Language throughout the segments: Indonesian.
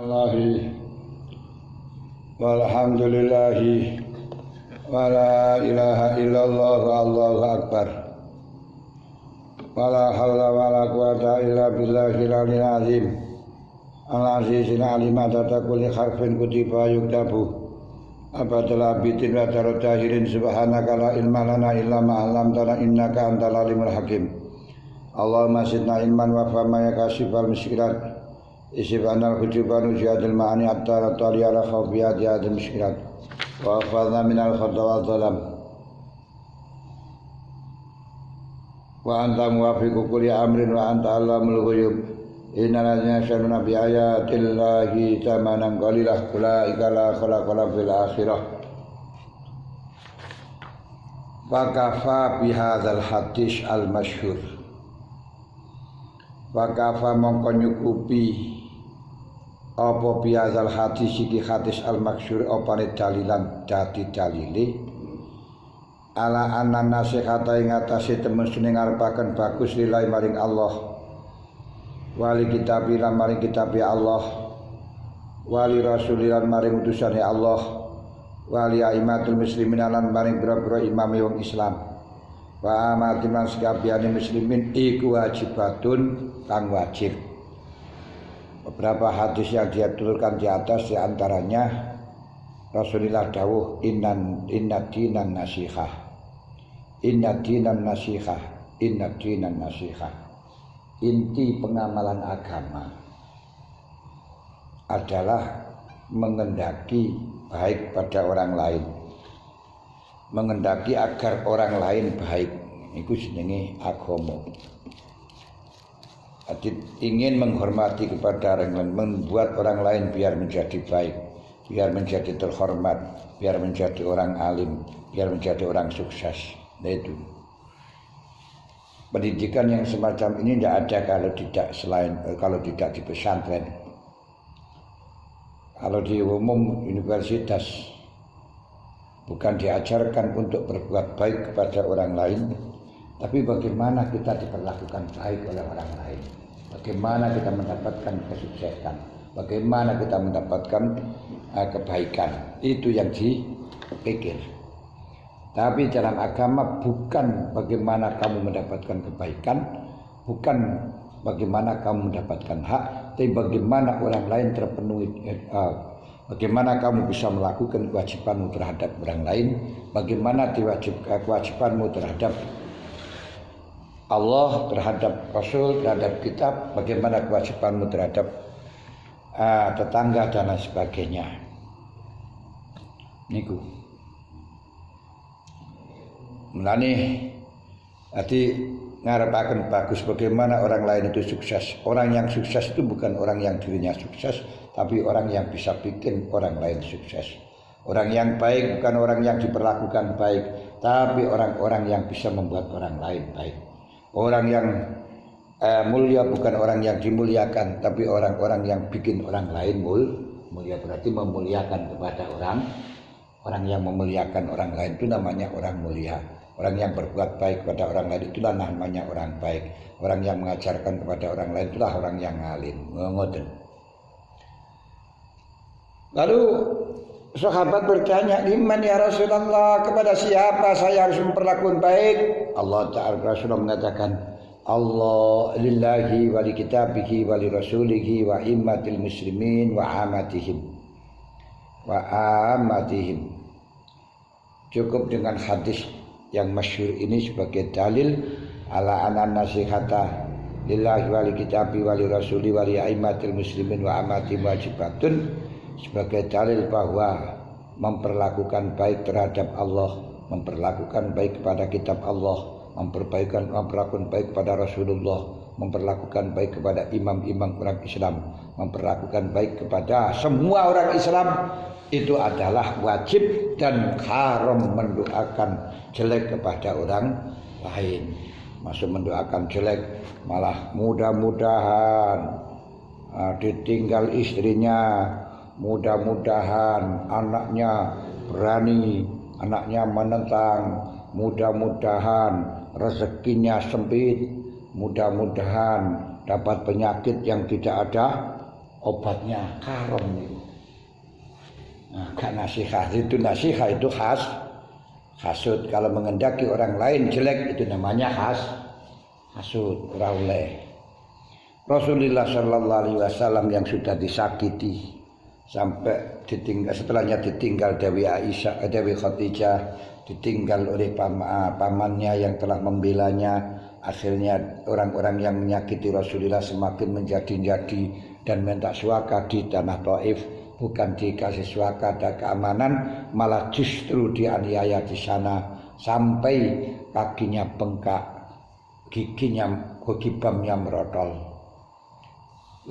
Allahi walhamdulillahi wa la ilaha illallah Allahu akbar wa la hawla wa la quwata illa billahil aliyyil azim al-azizil alim adada kulli harfin kutiba yuktabu abadal abidin wa tahirin subhanaka la ilma lana illa ma 'allamtana innaka antal alimul hakim. Allahumma zidna ilman wa fahma ya kasifal muskilat isibanal hujuban ujadil ma'ani atta tali ala khawfiyat ya adil muskilat wa afadna minal khadda wa dhalam wa anta muwafiqu kulli amrin wa anta alamul ghuyub inna lana syaruna bi ayatillahi tamanan qalilah ulaika la khalaqala fil akhirah wa kafa bihadzal hadis al masyhur wa kafa mongko nyukupi apa bihadzal hadis iki hadis al masyhur opane dalilan dadi dalile ala anna nasihata ing atase temen sing ngarepaken bagus lillahi maring Allah wali kitabi lan maring kitabi Allah wali rasulilan maring utusane Allah wali aimatul muslimin lan maring boro-boro imam wong Islam wa amatin lan sakabehane muslimin iku wajibatun kang wajib. Beberapa hadis yang dia tuturkan di atas di antaranya Rasulullah dawuh inna dinan nasihah inti pengamalan agama adalah mengendaki baik pada orang lain, mengendaki agar orang lain baik. Iku jenenge agama. Jadi ingin menghormati kepada orang lain, membuat orang lain biar menjadi baik, biar menjadi terhormat, biar menjadi orang alim, biar menjadi orang sukses. Nah itu pendidikan yang semacam ini tidak ada kalau tidak di pesantren. Kalau di umum universitas bukan diajarkan untuk berbuat baik kepada orang lain, tapi bagaimana kita diperlakukan baik oleh orang lain, bagaimana kita mendapatkan kesuksesan, bagaimana kita mendapatkan kebaikan. Itu yang dipikir. Tapi dalam agama bukan bagaimana kamu mendapatkan kebaikan, bukan bagaimana kamu mendapatkan hak, tapi bagaimana orang lain terpenuhi, bagaimana kamu bisa melakukan kewajibanmu terhadap orang lain, bagaimana kewajibanmu terhadap Allah, terhadap Rasul, terhadap kitab, bagaimana kewajibanmu terhadap tetangga dan lain sebagainya. Niku. Mulane ati ngarepaken bagus bagaimana orang lain itu sukses. Orang yang sukses itu bukan orang yang dirinya sukses, tapi orang yang bisa bikin orang lain sukses. Orang yang baik bukan orang yang diperlakukan baik, tapi orang-orang yang bisa membuat orang lain baik. Orang yang mulia bukan orang yang dimuliakan, tapi orang-orang yang bikin orang lain mulia. Berarti memuliakan kepada orang yang memuliakan orang lain itu namanya orang mulia. Orang yang berbuat baik kepada orang lain itulah namanya orang baik. Orang yang mengajarkan kepada orang lain itulah orang yang alim. Ngoten. Lalu sahabat bertanya, "Liman ya Rasulullah, kepada siapa saya harus memperlakukan baik?" Allah Ta'ala Rasulullah mengatakan, Allah lillahi wa li kitabihi wa li rasulihi wa immatil muslimin wa amatihim. Cukup dengan hadis yang masyhur ini sebagai dalil ala anan nasihata lillahi wa li kitabi wa li rasuli wa li aimatil muslimin wa amati wajibatun, sebagai dalil bahwa memperlakukan baik terhadap Allah, memperlakukan baik kepada kitab Allah, memperlakukan baik kepada Rasulullah, memperlakukan baik kepada imam-imam orang Islam, memperlakukan baik kepada semua orang Islam, itu adalah wajib dan haram mendoakan jelek kepada orang lain. Masuk mendoakan jelek, malah mudah-mudahan ditinggal istrinya, mudah-mudahan anaknya berani, anaknya menentang, mudah-mudahan rezekinya sempit, mudah-mudahan dapat penyakit yang tidak ada obatnya karom itu. Nah, gak nasihah itu nasihah itu hasud. Kalau mengendaki orang lain jelek itu namanya hasud, ora oleh. Rasulullah sallallahu alaihi wasallam yang sudah disakiti sampai setelahnya ditinggal Dewi Aisyah, Dewi Khadijah, ditinggal oleh pamannya yang telah membelanya. Akhirnya orang-orang yang menyakiti Rasulullah semakin menjadi-jadi dan minta suaka di tanah Taif. Bukan dikasih suaka dan keamanan, malah justru dianiaya di sana sampai kakinya bengkak, gigibamnya merotol.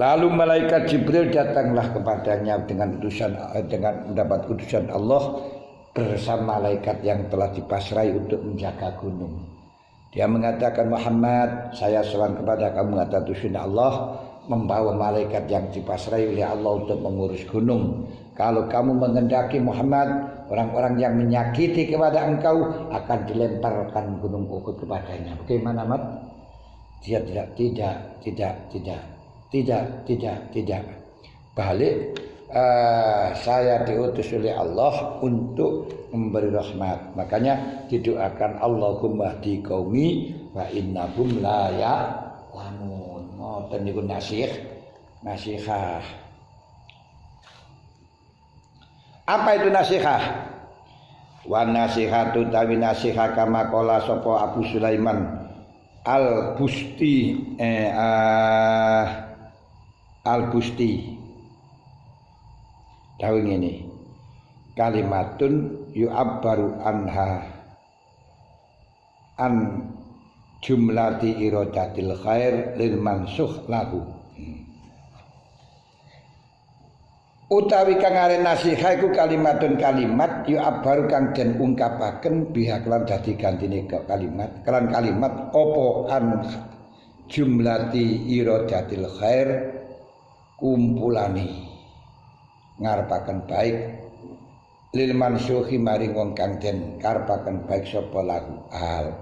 Lalu malaikat Jibril datanglah kepadanya dengan mendapat utusan Allah bersama malaikat yang telah dipasrai untuk menjaga gunung. Dia mengatakan, Muhammad, saya serang kepada kamu atas utusan Allah, membawa malaikat yang dipasrai oleh Allah untuk mengurus gunung. Kalau kamu mengendaki Muhammad, orang-orang yang menyakiti kepada engkau akan dilemparkan gunung Uhud kepadanya. Bagaimana, Mat? Dia tidak. Balik, saya diutus oleh Allah untuk memberi rahmat. Makanya didoakan Allahumma hdi qaumi wa innahum la ya'lamun. Ngoten niku nasihah. Apa itu nasihah? Wa nasihatu tawi nasihah kama qala sapa Abu Sulaiman Al-Busti Al-Busti dawuh ngene, kalimatun yu'abbaru anha an jumlati iradatil khair lil mansuh lahu. Utawi kang aran nasihah iku kalimatun kalimat yu'abbaru kang den ungkapaken bihak lan dadi gantine kalimat kelan kalimat opo an jumlati iradatil khair kumpulane ngarepaken baik lil mansuhi maring wong kang den karepaken baik sapa lahu al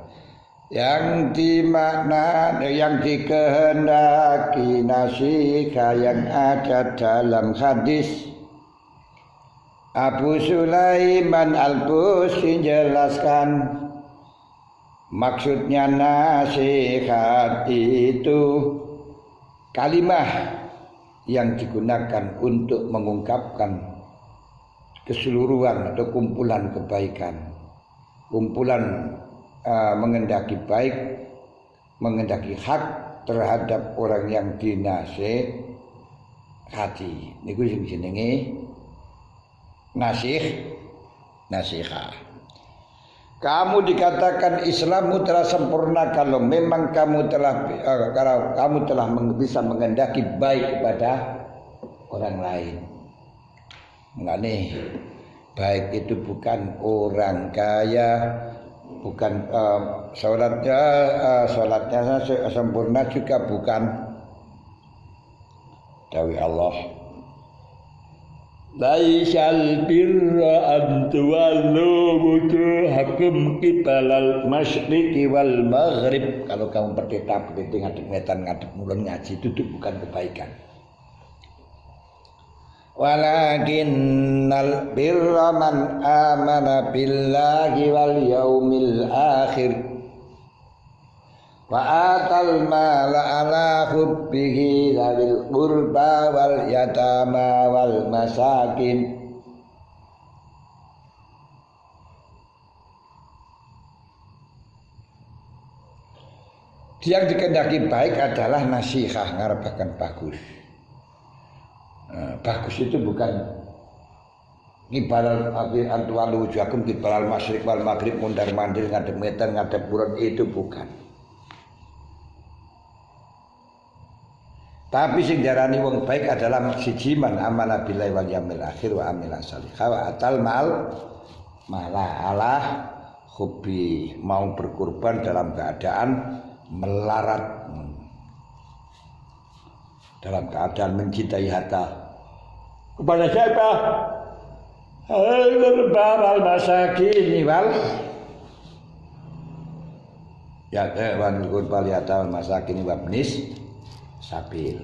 yang dimakna yang dikehendaki nasihah yang ada dalam hadis. Abu Sulaiman Al-Busti jelaskan maksudnya nasihat itu kalimah yang digunakan untuk mengungkapkan keseluruhan atau kumpulan kebaikan, kumpulan mengendaki baik, mengendaki hak terhadap orang yang dinasihati. Niku sing jenenge nasihah. Kamu dikatakan Islammu telah sempurna kalau memang kamu telah bisa mengendaki baik kepada orang lain. Mengenai baik itu bukan orang kaya, bukan sholatnya sempurna juga bukan. Dawuh Allah, laisal birra an tuwallu wujuhakum qibalal masyriqi wal maghrib. Kalau kamu pendeta ngadep wetan ngadep mulun ngaji itu bukan kebaikan. Walakinnal birra man amana billahi wal yaumil akhir wa atal mala ala hubbihi dzil qurba wal yatama wal masakin. Yang dikehendaki baik adalah nasihah, ngarepaken bagus. Bagus itu bukan ngibaral antualu wujuhakum ngibaral masyriq wal maghrib mundar mandir ngadep wetan ngadep kulon, itu bukan. Tapi sing diarani wong baik adalah siji man amana billahi wal yaumil akhir wa amila shalihah wa atal mala ala hubbi, mau berkorban dalam keadaan melarat, dalam keadaan mencintai harta. Kepada siapa? Al-Barbal masakin wal ya wan qurbal yatal masakin wabnis sabil.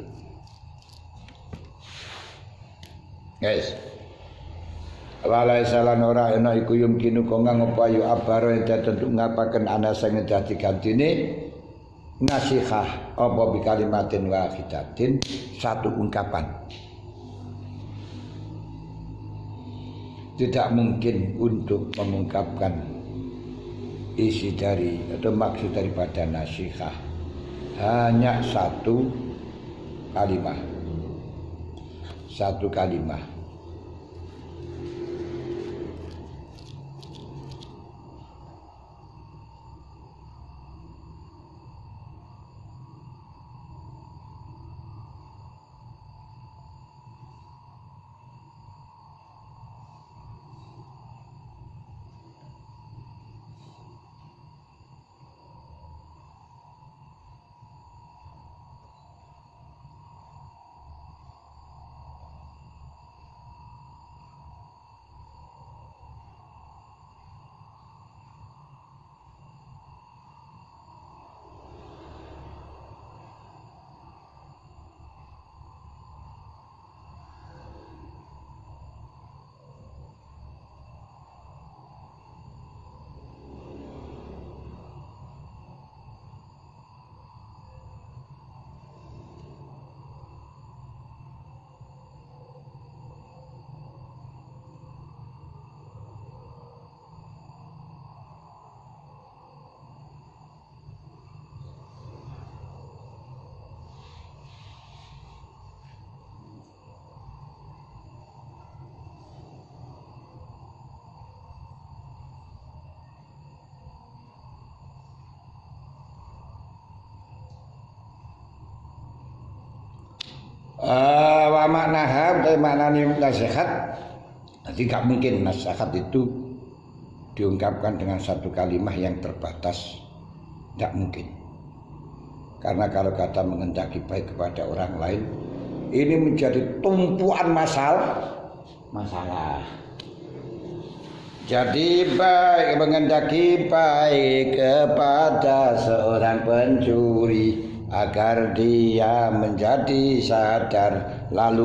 Guys. Walai salan ora ana iku yumkinu kang ngopayu abaro ente tentu ngapaken ana sing dadi gantine nasihah apa bi kalimatin wahidatin satu ungkapan. Tidak mungkin untuk mengungkapkan isi dari atau maksud daripada nasihah hanya satu kalimat. Satu kalimat. Wa maknaha dari maknanya nasihat tidak mungkin nasihat itu diungkapkan dengan satu kalimat yang terbatas, tidak mungkin. Karena kalau kata mengendaki baik kepada orang lain ini menjadi tumpuan masalah. Jadi baik mengendaki baik kepada seorang pencuri agar dia menjadi sadar lalu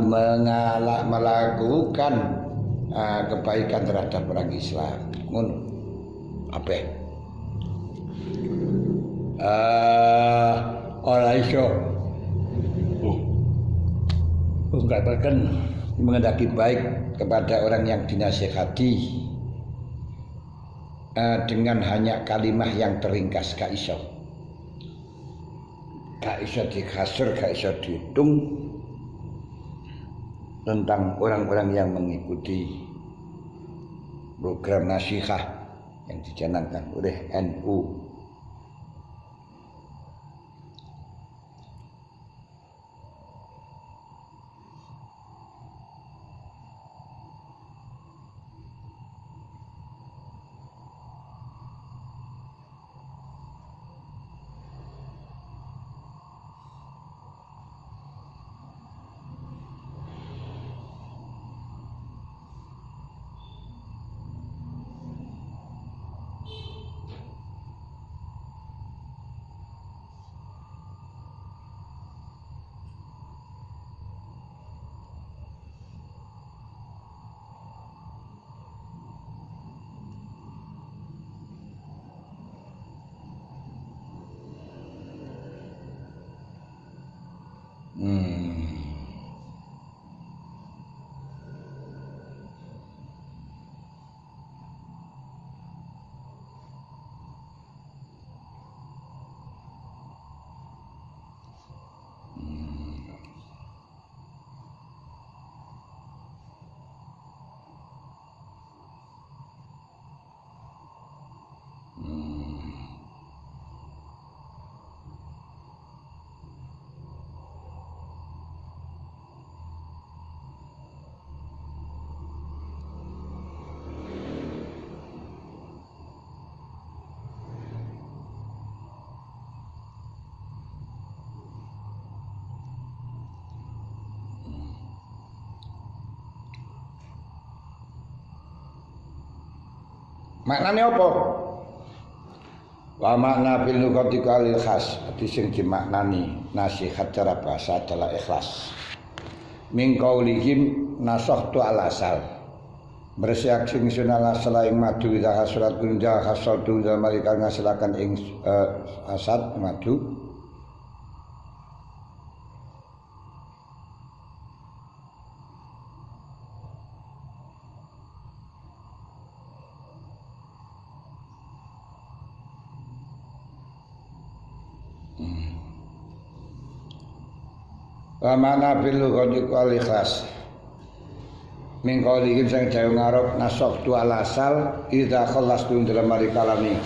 melakukan kebaikan terhadap orang Islam. Ngono. Apa? Ora iso. Ungkapkan mengendaki baik kepada orang yang dinasihati dengan hanya kalimat yang teringkas, gak iso dikasur, gak iso dihitung tentang orang-orang yang mengikuti program nasihat yang dicanangkan oleh NU. Maknanya apa? Wa makna bil lughati qalil khas, arti sing dimaknani nasihat cara bahasa adalah ikhlas. Min qaulihim nasaktu al-asal. Bersiak sing sunala selaing madu ida hasulat kunja hasal tu dalam mereka ngasilakan ing asad madu. Wa mana bil lughati wal ikhlas. Min qawlihi sing dawuh ngarep nasaktu al-asal idza khallastu dalam mari kalami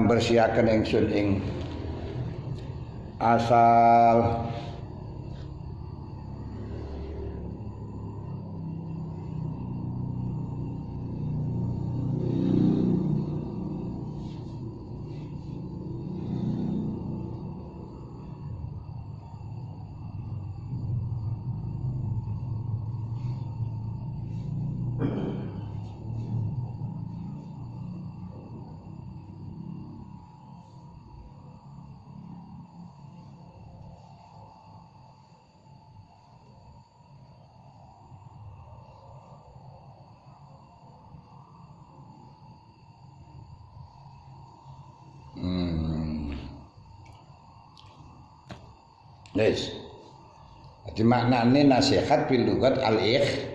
bersihaken ingsun ing asal Yes. Jadi maknane nasihat bil lughat al-ikhlas.